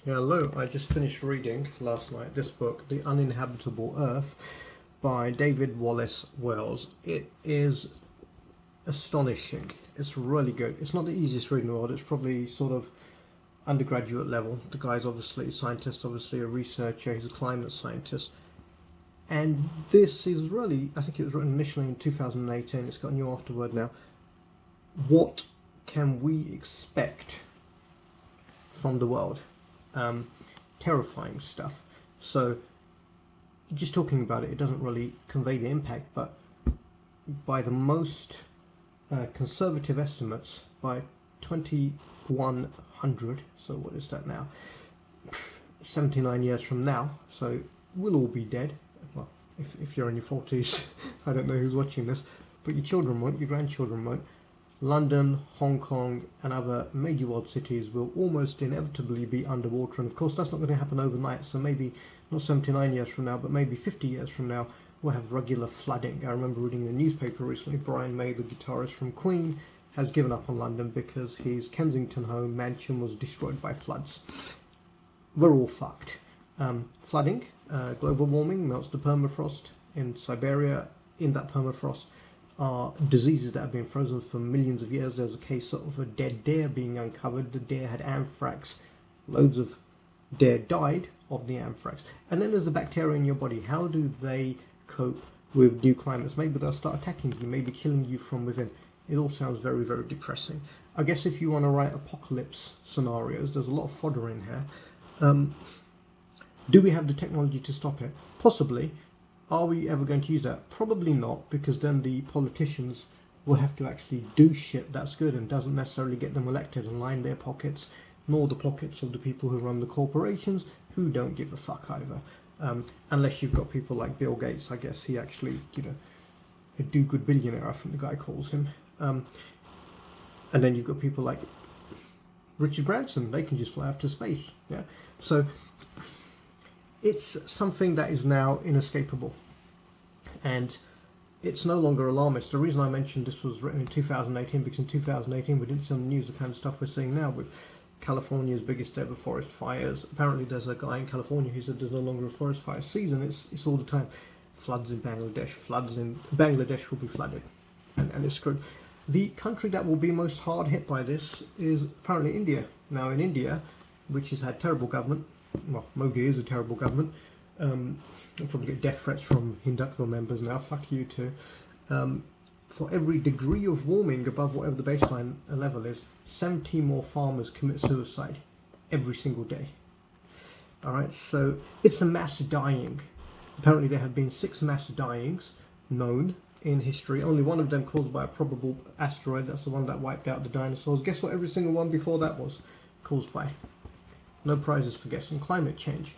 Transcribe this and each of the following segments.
Hello, I just finished reading last night this book, The Uninhabitable Earth, by David Wallace Wells. It is astonishing. It's really good. It's not the easiest read in the world. It's probably sort of undergraduate level. The guy's obviously a scientist, obviously a researcher. He's a climate scientist. And this is really, I think it was written initially in 2018. It's got a new afterword now. What can we expect from the world? Terrifying stuff. So just talking about it, it doesn't really convey the impact, but by the most conservative estimates, by 2100, so what is that now, 79 years from now, so we'll all be dead. Well, if you're in your 40s, I don't know who's watching this, but your children won't, your grandchildren won't. London, Hong Kong and other major world cities will almost inevitably be underwater, and of course that's not going to happen overnight, so maybe not 79 years from now, but maybe 50 years from now we'll have regular flooding. I remember reading in the newspaper recently, Brian May, the guitarist from Queen, has given up on London because his Kensington home mansion was destroyed by floods. We're all fucked. Flooding, global warming melts the permafrost in Siberia. In that permafrost are diseases that have been frozen for millions of years. There was a case of a dead deer being uncovered. The deer had anthrax. Loads of deer died of the anthrax. And then there's the bacteria in your body. How do they cope with new climates? Maybe they'll start attacking you, maybe killing you from within. It all sounds very, very depressing. I guess if you want to write apocalypse scenarios, there's a lot of fodder in here. Do we have the technology to stop it? Possibly. Are we ever going to use that? Probably not, because then the politicians will have to actually do shit that's good and doesn't necessarily get them elected and line their pockets, nor the pockets of the people who run the corporations, who don't give a fuck either. Unless you've got people like Bill Gates, I guess he actually, a do-good billionaire, I think the guy calls him. And then you've got people like Richard Branson, they can just fly off to space. Yeah. So it's something that is now inescapable, and it's no longer alarmist. The reason I mentioned this was written in 2018 because in 2018 we didn't see on the news the kind of stuff we're seeing now with California's biggest ever forest fires. Apparently there's a guy in California who said there's no longer a forest fire season. It's all the time. Floods in Bangladesh. Floods in Bangladesh will be flooded, and it's screwed. The country that will be most hard hit by this is apparently India. Now in India, which has had terrible government, well, Modi is a terrible government. I'll probably get death threats from Hindutva members now. Fuck you too. For every degree of warming above whatever the baseline level is, 70 more farmers commit suicide every single day. Alright, so it's a mass dying. Apparently there have been 6 mass dyings known in history. Only one of them caused by a probable asteroid. That's the one that wiped out the dinosaurs. Guess what every single one before that was caused by? No prizes for guessing. Climate change.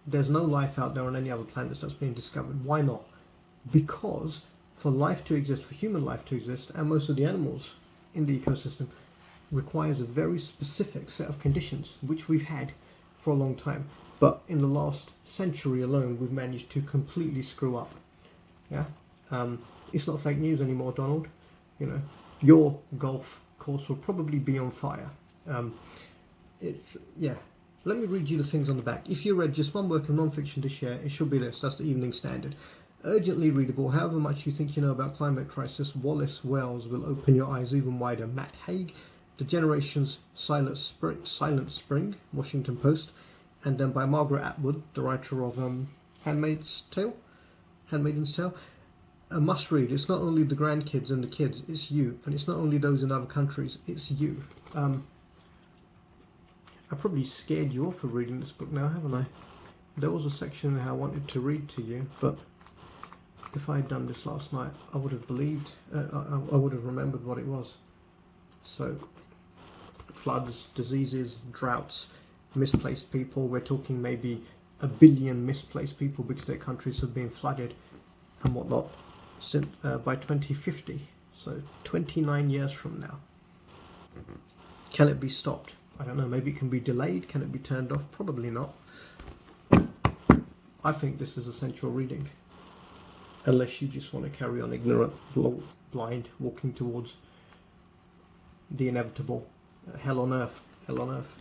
There's no life out there on any other planets that's being discovered. Why not? Because for life to exist, for human life to exist, and most of the animals in the ecosystem, requires a very specific set of conditions, which we've had for a long time. But in the last century alone, we've managed to completely screw up. Yeah? It's not fake news anymore, Donald. Your golf course will probably be on fire. Let me read you the things on the back. If you read just one work of non-fiction this year, it should be this. That's the Evening Standard. Urgently readable, however much you think you know about climate crisis, Wallace Wells will open your eyes even wider. Matt Haig, The Generation's Silent Spring, Washington Post, and then by Margaret Atwood, the writer of Handmaid's Tale. A must read. It's not only the grandkids and the kids, it's you. And it's not only those in other countries, it's you. I probably scared you off of reading this book now, haven't I? There was a section I wanted to read to you, but if I had done this last night, I would have believed, I would have remembered what it was. So, floods, diseases, droughts, misplaced people. We're talking maybe 1 billion misplaced people because their countries have been flooded and whatnot since, by 2050. So, 29 years from now. Can it be stopped? I don't know, maybe it can be delayed. Can it be turned off? Probably not. I think this is essential reading. Unless you just want to carry on ignorant, blind, walking towards the inevitable. Hell on earth. Hell on earth.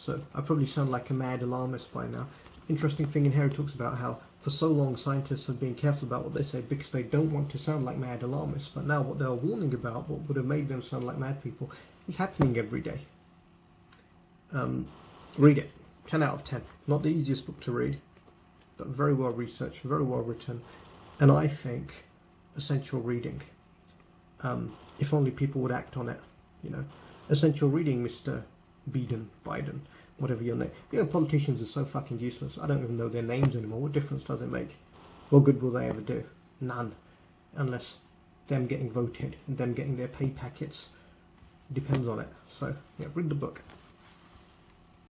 So I probably sound like a mad alarmist by now. Interesting thing in here, he talks about how for so long scientists have been careful about what they say because they don't want to sound like mad alarmists. But now what they're warning about, what would have made them sound like mad people, is happening every day. Read it. 10 out of 10. Not the easiest book to read, but very well researched, very well written, and I think essential reading. If only people would act on it, you know. Essential reading, Mr. Biden, whatever your name. You know, politicians are so fucking useless. I don't even know their names anymore. What difference does it make? What good will they ever do? None. Unless them getting voted and them getting their pay packets depends on it. So, yeah, read the book.